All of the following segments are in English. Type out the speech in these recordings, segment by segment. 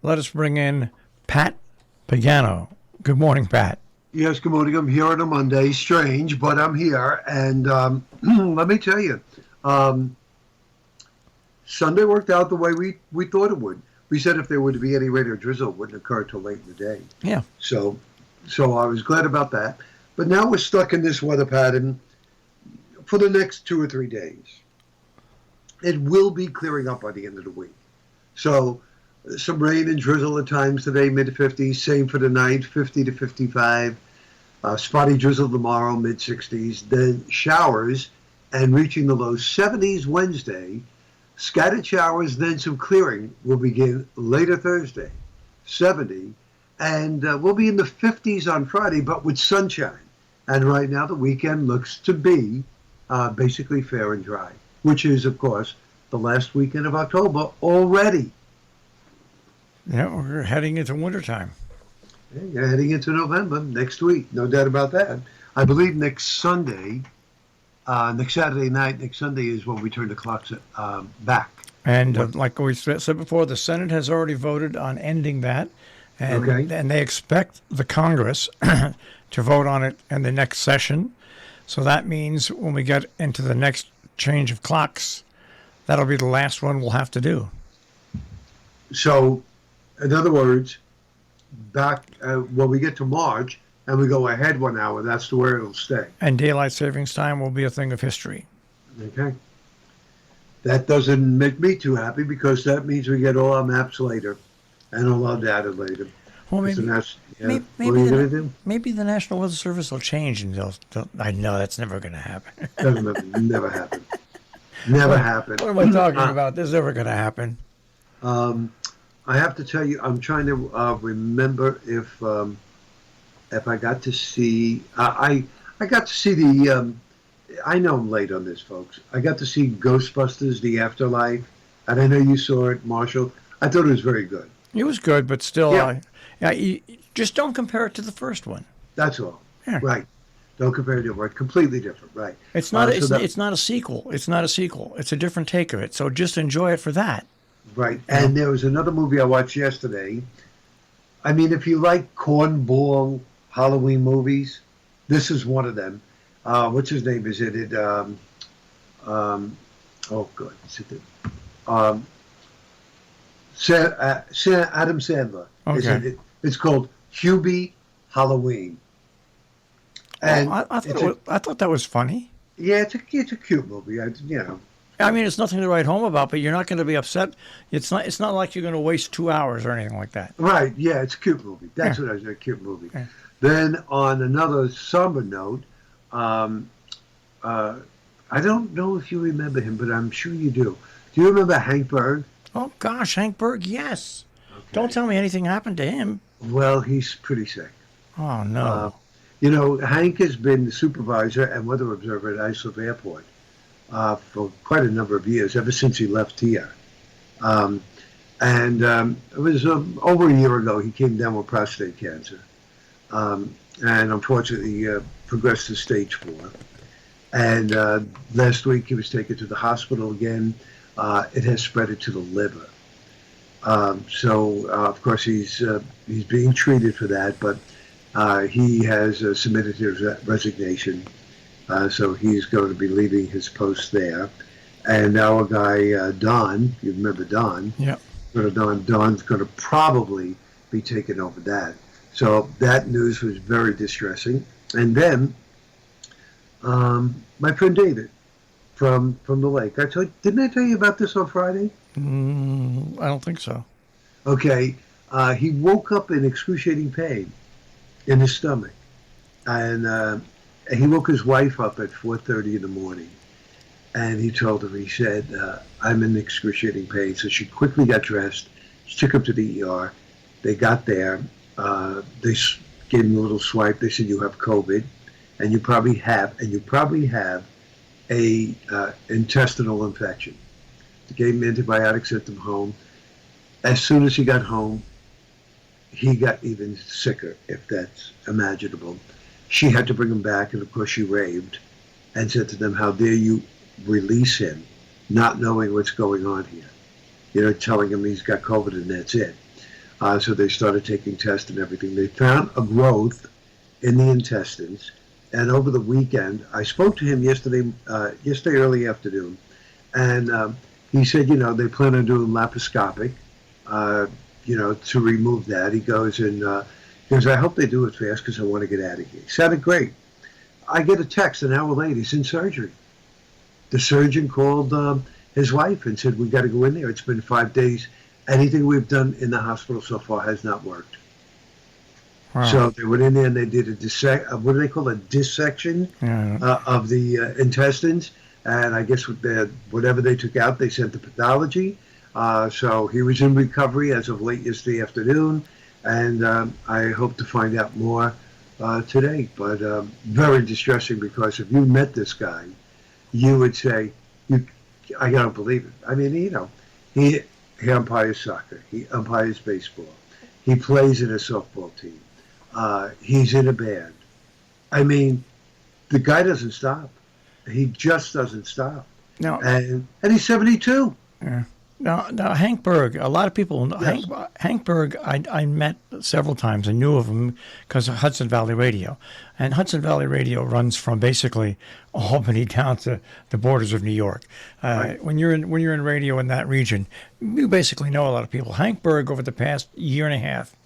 let us bring in Pat Pagano. Good morning, Pat. Yes, good morning. I'm here on a Monday. Strange, but I'm here. And let me tell you, um, Sunday worked out the way we thought it would. We said if there were to be any rain or drizzle, it wouldn't occur till late in the day. Yeah. So I was glad about that. But now we're stuck in this weather pattern for the next 2 or 3 days. It will be clearing up by the end of the week. So some rain and drizzle at times today, mid-50s. Same for the night, 50 to 55. Spotty drizzle tomorrow, mid-60s. Then showers and reaching the low 70s Wednesday. Scattered showers, then some clearing will begin later Thursday, 70. And we'll be in the 50s on Friday, but with sunshine. And right now the weekend looks to be basically fair and dry, which is, of course, the last weekend of October already. Yeah, we're heading into wintertime. Yeah, you're heading into November next week, no doubt about that. I believe next Saturday night, next Sunday is when we turn the clocks back. And like we said before, the Senate has already voted on ending that. And they expect the Congress to vote on it in the next session. So that means when we get into the next change of clocks, that'll be the last one we'll have to do. So, in other words, back when we get to March and we go ahead 1 hour, that's where it'll stay. And daylight savings time will be a thing of history. Okay. That doesn't make me too happy because that means we get all our maps later and all our data later. Well, maybe the National Weather Service will change, and I know that's never going to happen. Never happen. Never happen. What am I talking about? This is never going to happen. I have to tell you, I'm trying to remember if I got to see. I got to see the. I know I'm late on this, folks. I got to see Ghostbusters: The Afterlife, and I know you saw it, Marshall. I thought it was very good. It was good, but still, you just don't compare it to the first one. That's all. Yeah. Right. Don't compare it to it. Completely different. Right. It's not. It's not a sequel. It's not a sequel. It's a different take of it. So just enjoy it for that. Right. And there was another movie I watched yesterday. I mean, if you like cornball Halloween movies, this is one of them. What's his name is in it? Oh, God. Adam Sandler. Okay. It's called Hubie Halloween. And I thought that was funny. Yeah, it's a cute movie. I mean, it's nothing to write home about, but you're not going to be upset. It's not like you're going to waste 2 hours or anything like that. Right. Yeah, it's a cute movie. That's what I was saying, a cute movie. Yeah. Then on another somber note, I don't know if you remember him, but I'm sure you do. Do you remember Hank Berg? Oh, gosh, Hank Berg, yes. Okay. Don't tell me anything happened to him. Well, he's pretty sick. Oh, no. Hank has been the supervisor and weather observer at Islip Airport for quite a number of years, ever since he left here. It was over a year ago he came down with prostate cancer. And unfortunately progressed to stage 4. And last week he was taken to the hospital again. It has spread it to the liver. Of course, he's being treated for that, but he has submitted his resignation. So he's going to be leaving his post there. And our guy, Don, you remember Don? Yeah. Don's going to probably be taking over that. So that news was very distressing. And then my friend David from the lake. Didn't I tell you about this on Friday? I don't think so. Okay. He woke up in excruciating pain in his stomach. And he woke his wife up at 4:30 in the morning. And he told her, he said, I'm in excruciating pain. So she quickly got dressed. She took him to the ER. They got there. They gave him a little swipe. They said, you have COVID. And you probably have a intestinal infection. They gave him antibiotics, sent him home. As soon as he got home, he got even sicker, if that's imaginable. She had to bring him back, and of course she raved and said to them, how dare you release him, not knowing what's going on here. Telling him he's got COVID and that's it. So they started taking tests and everything. They found a growth in the intestines. And over the weekend, I spoke to him yesterday early afternoon, and he said, they plan on doing laparoscopic, to remove that. He goes, I hope they do it fast because I want to get out of here. He sounded great. I get a text an hour later, he's in surgery. The surgeon called his wife and said, we got to go in there. It's been 5 days. Anything we've done in the hospital so far has not worked. Wow. So they went in there and they did what do they call it? A dissection of the intestines. And I guess whatever they took out, they sent to pathology. So he was in recovery as of late yesterday afternoon. And I hope to find out more today. But very distressing, because if you met this guy, you would say, I don't believe it. I mean, he umpires soccer. He umpires baseball. He plays in a softball team. He's in a band. I mean, the guy doesn't stop. He just doesn't stop. No. And he's 72. Yeah. Now, Hank Berg, a lot of people, yes. Hank Berg, I met several times. I knew of him because of Hudson Valley Radio. And Hudson Valley Radio runs from basically Albany down to the borders of New York. Right. When you're in radio in that region, you basically know a lot of people. Hank Berg, over the past year and a half,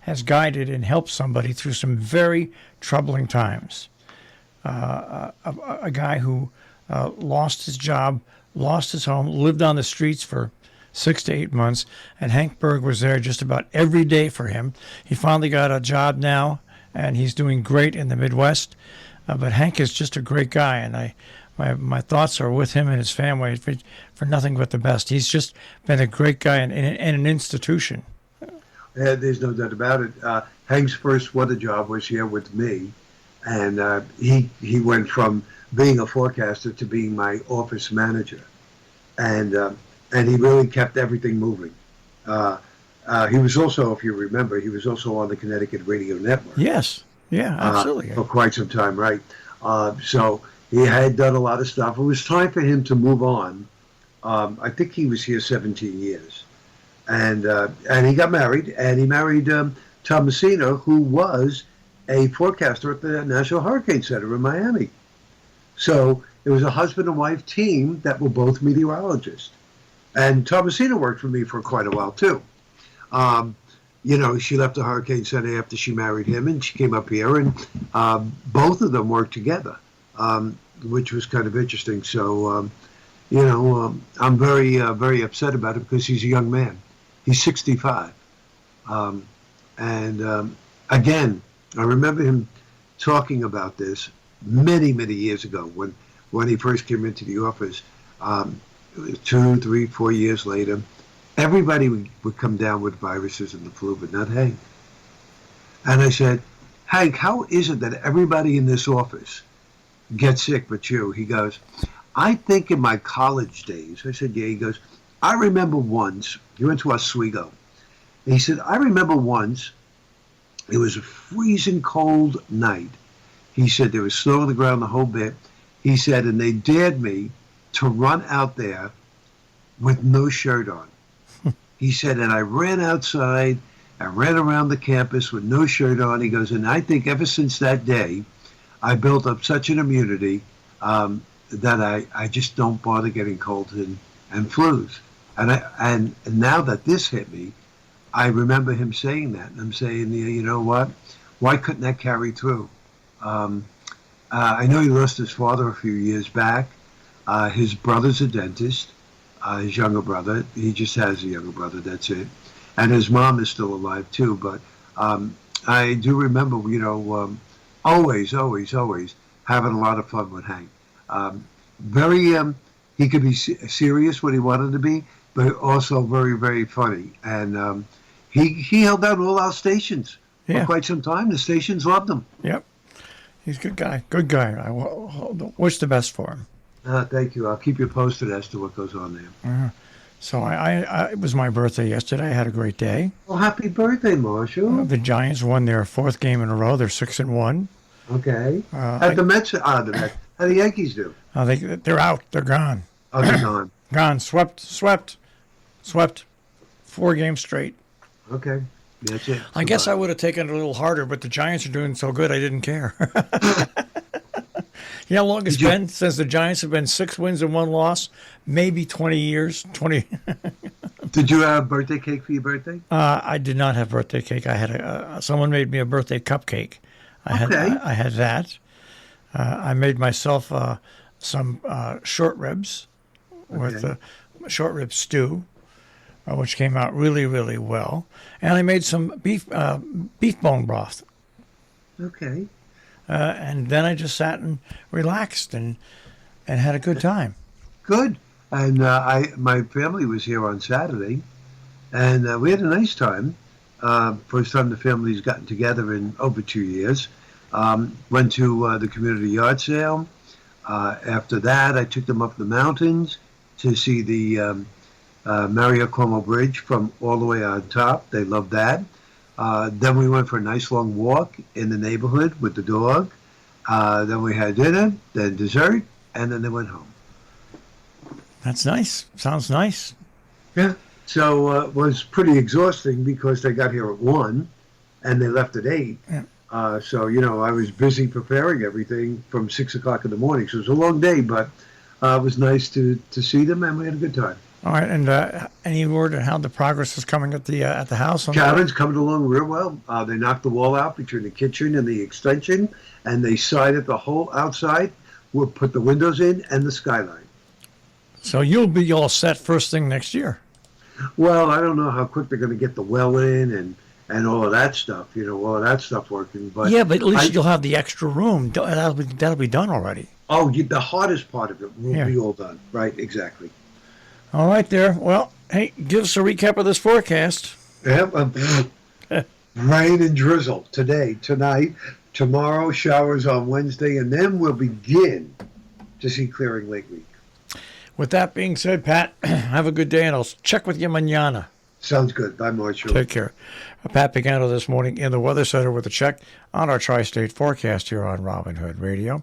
has guided and helped somebody through some very troubling times. A guy who lost his job, lost his home, lived on the streets for 6 to 8 months, and Hank Berg was there just about every day for him. He finally got a job now, and he's doing great in the Midwest. But Hank is just a great guy, and my thoughts are with him and his family for nothing but the best. He's just been a great guy and an institution. There's no doubt about it. Hank's first weather job was here with me, and he went from being a forecaster to being my office manager, and he really kept everything moving. He was also, if you remember, he was also on the Connecticut Radio Network. Yes, yeah, absolutely. For quite some time, right? So he had done a lot of stuff. It was time for him to move on. I think he was here 17 years. And he got married, and he married Tom Messina, who was a forecaster at the National Hurricane Center in Miami. So it was a husband and wife team that were both meteorologists. And Tom Messina worked for me for quite a while, too. She left the Hurricane Center after she married him, and she came up here, and both of them worked together, which was kind of interesting. So, I'm very, very upset about it because he's a young man. He's 65. Again, I remember him talking about this many, many years ago when he first came into the office. 2, 3, 4 years later, everybody would come down with viruses and the flu, but not Hank. And I said, Hank, how is it that everybody in this office gets sick but you? He goes, I think in my college days. I said, yeah. He goes, I remember once, he went to Oswego. He said, I remember once, it was a freezing cold night. He said, there was snow on the ground the whole bit. He said, and they dared me to run out there with no shirt on. He said, and I ran outside, I ran around the campus with no shirt on. He goes, and I think ever since that day, I built up such an immunity that I just don't bother getting colds and flus. And now that this hit me, I remember him saying that, and I'm saying, you know what? Why couldn't that carry through? I know he lost his father a few years back. His brother's a dentist, his younger brother. He just has a younger brother, that's it. And his mom is still alive, too. But I do remember, always having a lot of fun with Hank. He could be serious when he wanted to be, but also very, very funny. And he held down all our stations for quite some time. The stations loved him. Yep. He's a good guy. Good guy. I wish the best for him. Thank you. I'll keep you posted as to what goes on there. So it was my birthday yesterday. I had a great day. Well, happy birthday, Marshall. The Giants won their 4th game in a row. They're 6-1. Okay. The Mets. How the Yankees do? They're out. They're gone. Oh, they're gone. Gone. Swept. 4 games straight. Okay. That's it. I guess I would have taken it a little harder, but the Giants are doing so good, I didn't care. You know how long it's been since the Giants have been 6 wins and 1 loss? Maybe 20 years. 20. Did you have birthday cake for your birthday? I did not have birthday cake. I had someone made me a birthday cupcake. I had that. I made myself some short ribs with short rib stew, which came out really, really well. And I made some beef bone broth. Okay. And then I just sat and relaxed and had a good time. Good. And my family was here on Saturday, and we had a nice time. First time the family's gotten together in over 2 years. Went to the community yard sale. After that, I took them up the mountains to see the Mario Cuomo Bridge from all the way on top. They loved that. Then we went for a nice long walk in the neighborhood with the dog. Then we had dinner, then dessert, and then they went home. That's nice. Sounds nice. Yeah. So it was pretty exhausting because they got here at 1 and they left at 8. Yeah. So, I was busy preparing everything from 6 o'clock in the morning. So it was a long day, but it was nice to see them, and we had a good time. All right, and any word on how the progress is coming at the house? Cabin's coming along real well. They knocked the wall out between the kitchen and the extension, and they sided the whole outside. We'll put the windows in and the skyline. So you'll be all set first thing next year. Well, I don't know how quick they're going to get the well in and all of that stuff. All of that stuff working. But yeah, but at least you'll have the extra room. That'll be done already. Oh, the hardest part of it will be all done. Right, exactly. All right, there. Well, hey, give us a recap of this forecast. Yep. Rain and drizzle today, tonight, tomorrow, showers on Wednesday, and then we'll begin to see clearing late week. With that being said, Pat, have a good day, and I'll check with you mañana. Sounds good. Bye, Marshall. Take care. Pat Pagano this morning in the Weather Center with a check on our tri-state forecast here on Robin Hood Radio.